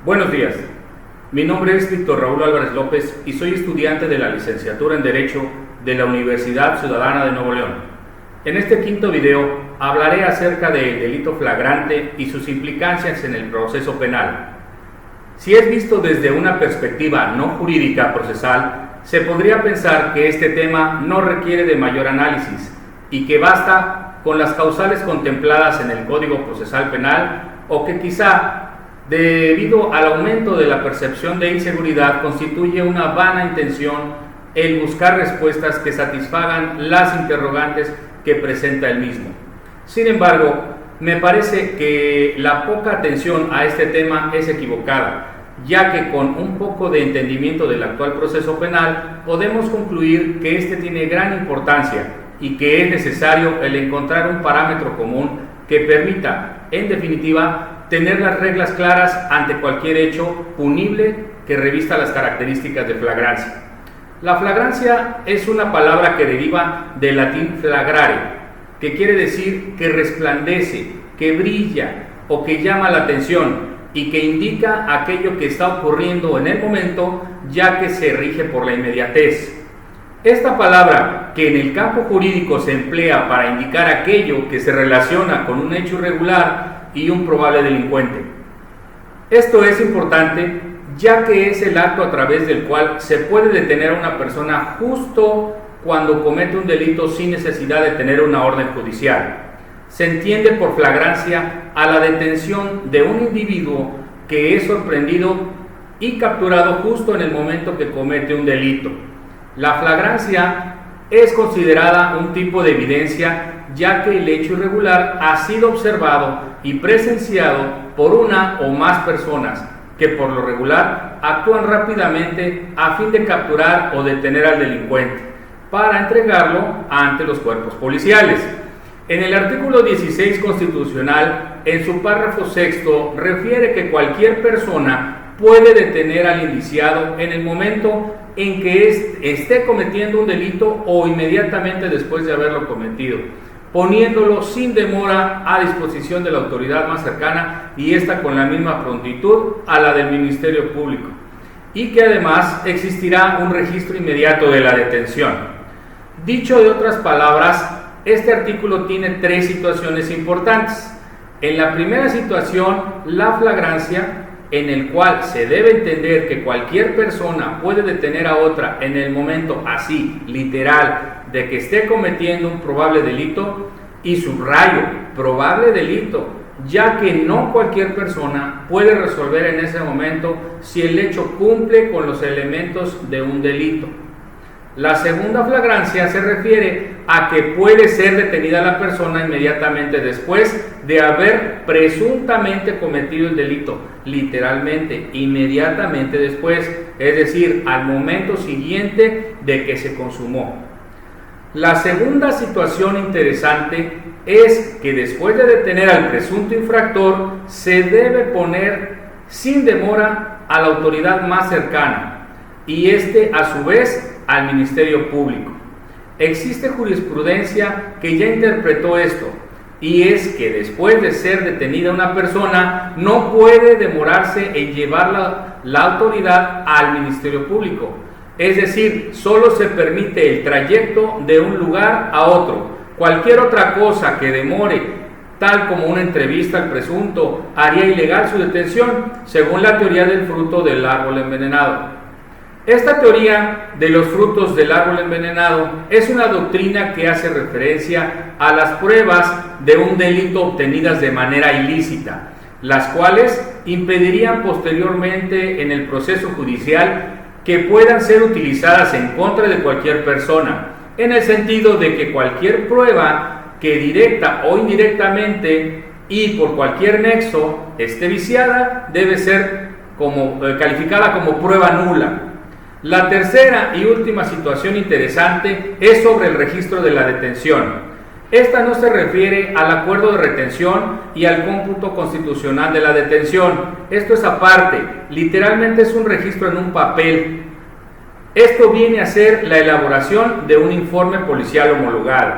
Buenos días, mi nombre es Víctor Raúl Álvarez López y soy estudiante de la licenciatura en Derecho de la Universidad Ciudadana de Nuevo León. En este quinto video hablaré acerca del delito flagrante y sus implicancias en el proceso penal. Si es visto desde una perspectiva no jurídica procesal, se podría pensar que este tema no requiere de mayor análisis y que basta con las causales contempladas en el Código Procesal Penal, o que quizá, debido al aumento de la percepción de inseguridad, constituye una vana intención el buscar respuestas que satisfagan las interrogantes que presenta el mismo. Sin embargo, me parece que la poca atención a este tema es equivocada, ya que con un poco de entendimiento del actual proceso penal podemos concluir que este tiene gran importancia y que es necesario el encontrar un parámetro común que permita, en definitiva, tener las reglas claras ante cualquier hecho punible que revista las características de flagrancia. La flagrancia es una palabra que deriva del latín flagrare, que quiere decir que resplandece, que brilla o que llama la atención y que indica aquello que está ocurriendo en el momento, ya que se rige por la inmediatez. Esta palabra, que en el campo jurídico se emplea para indicar aquello que se relaciona con un hecho irregular y un probable delincuente. Esto es importante, ya que es el acto a través del cual se puede detener a una persona justo cuando comete un delito sin necesidad de tener una orden judicial. Se entiende por flagrancia a la detención de un individuo que es sorprendido y capturado justo en el momento que comete un delito. La flagrancia es considerada un tipo de evidencia, ya que el hecho irregular ha sido observado y presenciado por una o más personas que por lo regular actúan rápidamente a fin de capturar o detener al delincuente para entregarlo ante los cuerpos policiales. En el artículo 16 constitucional, en su párrafo sexto, refiere que cualquier persona puede detener al indiciado en el momento en que esté cometiendo un delito o inmediatamente después de haberlo cometido, poniéndolo sin demora a disposición de la autoridad más cercana, y esta con la misma prontitud a la del Ministerio Público, y que además existirá un registro inmediato de la detención. Dicho de otras palabras, este artículo tiene tres situaciones importantes. En la primera situación, la flagrancia, en el cual se debe entender que cualquier persona puede detener a otra en el momento así, literal, de que esté cometiendo un probable delito, y subrayo, probable delito, ya que no cualquier persona puede resolver en ese momento si el hecho cumple con los elementos de un delito. La segunda flagrancia se refiere a que puede ser detenida la persona inmediatamente después de haber presuntamente cometido el delito, literalmente, inmediatamente después, es decir, al momento siguiente de que se consumó. La segunda situación interesante es que después de detener al presunto infractor, se debe poner sin demora a la autoridad más cercana, y a su vez al Ministerio Público. Existe jurisprudencia que ya interpretó esto, y es que después de ser detenida una persona no puede demorarse en llevar la autoridad al Ministerio Público. Es decir, solo se permite el trayecto de un lugar a otro. Cualquier otra cosa que demore, tal como una entrevista al presunto, haría ilegal su detención, según la teoría del fruto del árbol envenenado. Esta teoría de los frutos del árbol envenenado es una doctrina que hace referencia a las pruebas de un delito obtenidas de manera ilícita, las cuales impedirían posteriormente en el proceso judicial que puedan ser utilizadas en contra de cualquier persona, en el sentido de que cualquier prueba que directa o indirectamente y por cualquier nexo esté viciada debe ser calificada como prueba nula. La tercera y última situación interesante es sobre el registro de la detención. Esta no se refiere al acuerdo de retención y al cómputo constitucional de la detención. Esto es aparte, literalmente es un registro en un papel. Esto viene a ser la elaboración de un informe policial homologado.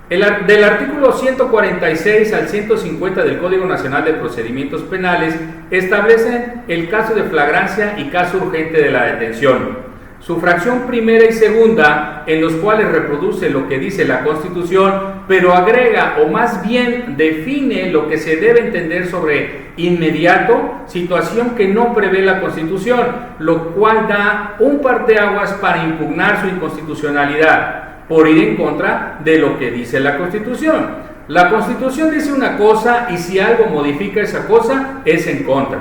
Del artículo 146 al 150 del Código Nacional de Procedimientos Penales establecen el caso de flagrancia y caso urgente de la detención. Su fracción primera y segunda, en los cuales reproduce lo que dice la Constitución, pero agrega o más bien define lo que se debe entender sobre inmediato, situación que no prevé la Constitución, lo cual da un parteaguas para impugnar su inconstitucionalidad, por ir en contra de lo que dice la Constitución. La Constitución dice una cosa y si algo modifica esa cosa, es en contra.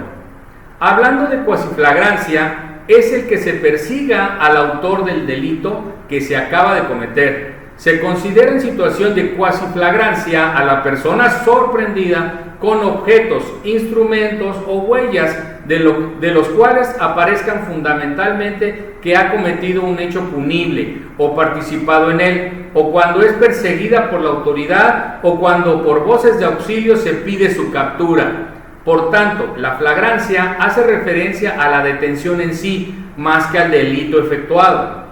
Hablando de cuasiflagrancia, es el que se persiga al autor del delito que se acaba de cometer. Se considera en situación de cuasiflagrancia a la persona sorprendida con objetos, instrumentos o huellas de los cuales aparezcan fundamentalmente que ha cometido un hecho punible o participado en él, o cuando es perseguida por la autoridad o cuando por voces de auxilio se pide su captura. Por tanto, la flagrancia hace referencia a la detención en sí, más que al delito efectuado.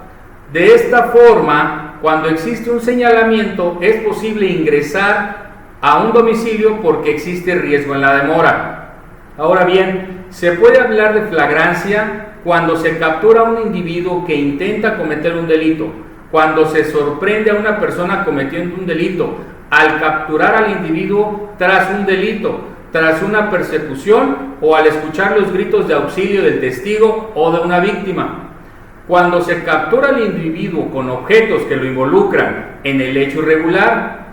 De esta forma, cuando existe un señalamiento, es posible ingresar a un domicilio porque existe riesgo en la demora. Ahora bien, se puede hablar de flagrancia cuando se captura a un individuo que intenta cometer un delito, cuando se sorprende a una persona cometiendo un delito, al capturar al individuo tras un delito, tras una persecución o al escuchar los gritos de auxilio del testigo o de una víctima. Cuando se captura al individuo con objetos que lo involucran en el hecho irregular,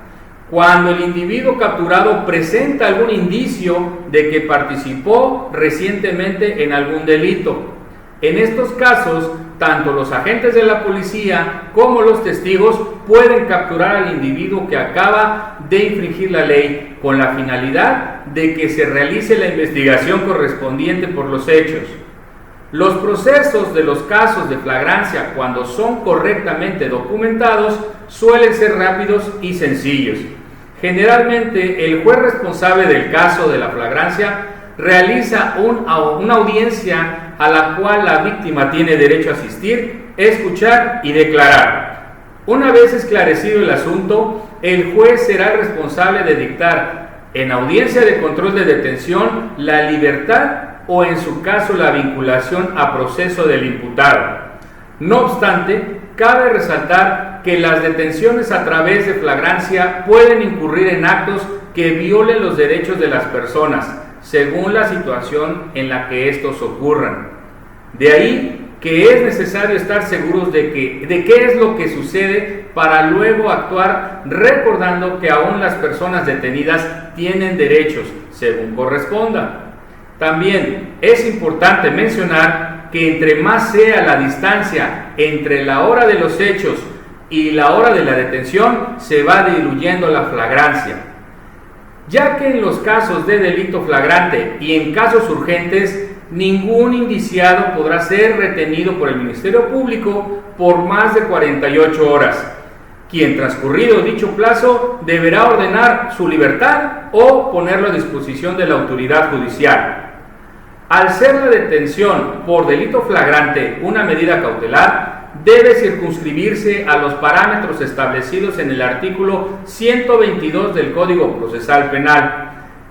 cuando el individuo capturado presenta algún indicio de que participó recientemente en algún delito. En estos casos, tanto los agentes de la policía como los testigos pueden capturar al individuo que acaba de infringir la ley con la finalidad de que se realice la investigación correspondiente por los hechos. Los procesos de los casos de flagrancia, cuando son correctamente documentados, suelen ser rápidos y sencillos. Generalmente, el juez responsable del caso de la flagrancia realiza una audiencia a la cual la víctima tiene derecho a asistir, escuchar y declarar. Una vez esclarecido el asunto, el juez será el responsable de dictar en audiencia de control de detención la libertad o en su caso la vinculación a proceso del imputado. No obstante, cabe resaltar que las detenciones a través de flagrancia pueden incurrir en actos que violen los derechos de las personas, según la situación en la que estos ocurran. De ahí que es necesario estar seguros de qué es lo que sucede para luego actuar recordando que aún las personas detenidas tienen derechos, según corresponda. También es importante mencionar que entre más sea la distancia entre la hora de los hechos y la hora de la detención, se va diluyendo la flagrancia, ya que en los casos de delito flagrante y en casos urgentes, ningún indiciado podrá ser retenido por el Ministerio Público por más de 48 horas, quien transcurrido dicho plazo deberá ordenar su libertad o ponerlo a disposición de la autoridad judicial. Al ser la detención por delito flagrante una medida cautelar, debe circunscribirse a los parámetros establecidos en el artículo 122 del Código Procesal Penal,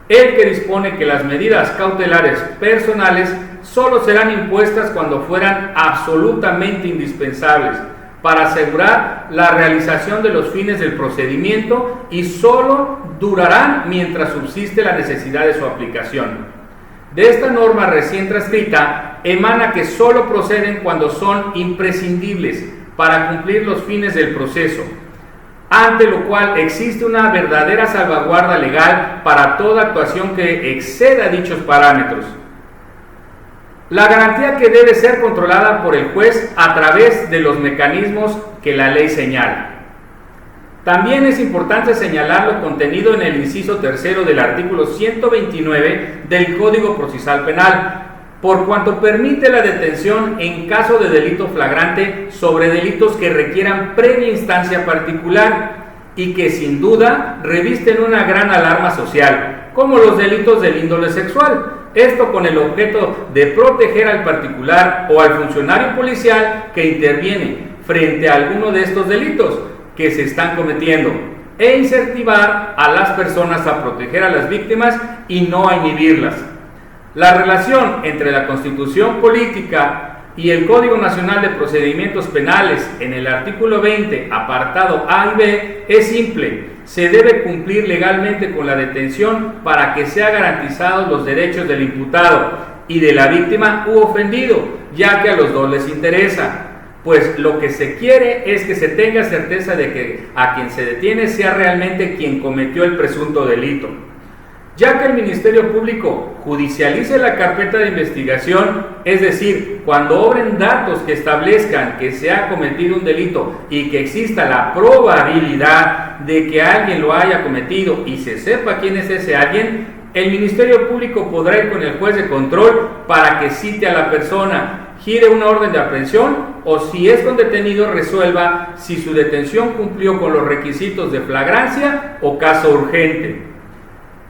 el que dispone que las medidas cautelares personales solo serán impuestas cuando fueran absolutamente indispensables para asegurar la realización de los fines del procedimiento y solo durarán mientras subsiste la necesidad de su aplicación. De esta norma recién transcrita emana que solo proceden cuando son imprescindibles para cumplir los fines del proceso, ante lo cual existe una verdadera salvaguarda legal para toda actuación que exceda dichos parámetros. La garantía que debe ser controlada por el juez a través de los mecanismos que la ley señala. También es importante señalar lo contenido en el inciso tercero del artículo 129 del Código Procesal Penal, por cuanto permite la detención en caso de delito flagrante sobre delitos que requieran previa instancia particular y que sin duda revisten una gran alarma social, como los delitos del índole sexual. Esto con el objeto de proteger al particular o al funcionario policial que interviene frente a alguno de estos delitos que se están cometiendo. e incentivar a las personas a proteger a las víctimas y no a inhibirlas. La relación entre la Constitución Política y el Código Nacional de Procedimientos Penales en el artículo 20, apartado A y B, es simple. Se debe cumplir legalmente con la detención para que sean garantizados los derechos del imputado y de la víctima u ofendido, ya que a los dos les interesa. Pues lo que se quiere es que se tenga certeza de que a quien se detiene sea realmente quien cometió el presunto delito. Ya que el Ministerio Público judicialice la carpeta de investigación, es decir, cuando obren datos que establezcan que se ha cometido un delito y que exista la probabilidad de que alguien lo haya cometido y se sepa quién es ese alguien, el Ministerio Público podrá ir con el juez de control para que cite a la persona, gire una orden de aprehensión o, si es con detenido, resuelva si su detención cumplió con los requisitos de flagrancia o caso urgente.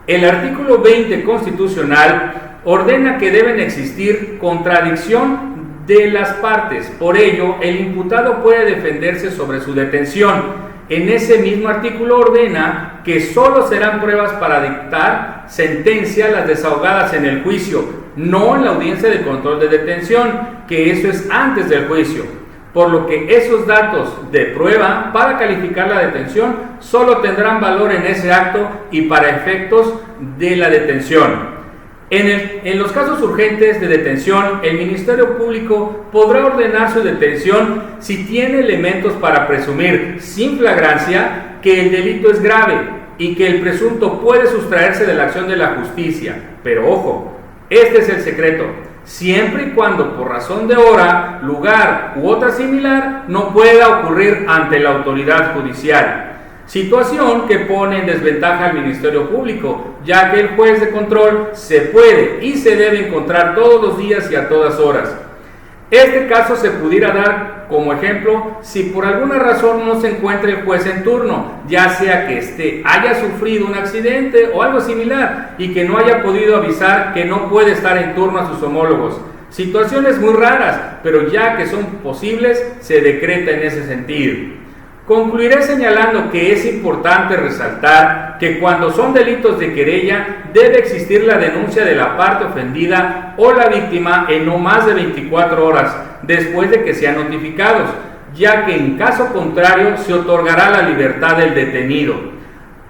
El artículo 20 constitucional ordena que deben existir contradicción de las partes. Por ello, el imputado puede defenderse sobre su detención. En ese mismo artículo ordena que solo serán pruebas para dictar sentencia las desahogadas en el juicio, no en la audiencia de control de detención, que eso es antes del juicio. Por lo que esos datos de prueba para calificar la detención solo tendrán valor en ese acto y para efectos de la detención. En los casos urgentes de detención, el Ministerio Público podrá ordenar su detención si tiene elementos para presumir, sin flagrancia, que el delito es grave y que el presunto puede sustraerse de la acción de la justicia. Pero ojo, este es el secreto. Siempre y cuando por razón de hora, lugar u otra similar no pueda ocurrir ante la autoridad judicial. Situación que pone en desventaja al Ministerio Público, ya que el juez de control se puede y se debe encontrar todos los días y a todas horas. Este caso se pudiera dar como ejemplo si por alguna razón no se encuentra el juez en turno, ya sea que haya sufrido un accidente o algo similar y que no haya podido avisar que no puede estar en turno a sus homólogos. Situaciones muy raras, pero ya que son posibles, se decreta en ese sentido. Concluiré señalando que es importante resaltar que cuando son delitos de querella debe existir la denuncia de la parte ofendida o la víctima en no más de 24 horas después de que sean notificados, ya que en caso contrario se otorgará la libertad del detenido.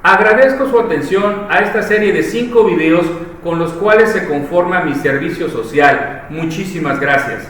Agradezco su atención a esta serie de 5 videos con los cuales se conforma mi servicio social. Muchísimas gracias.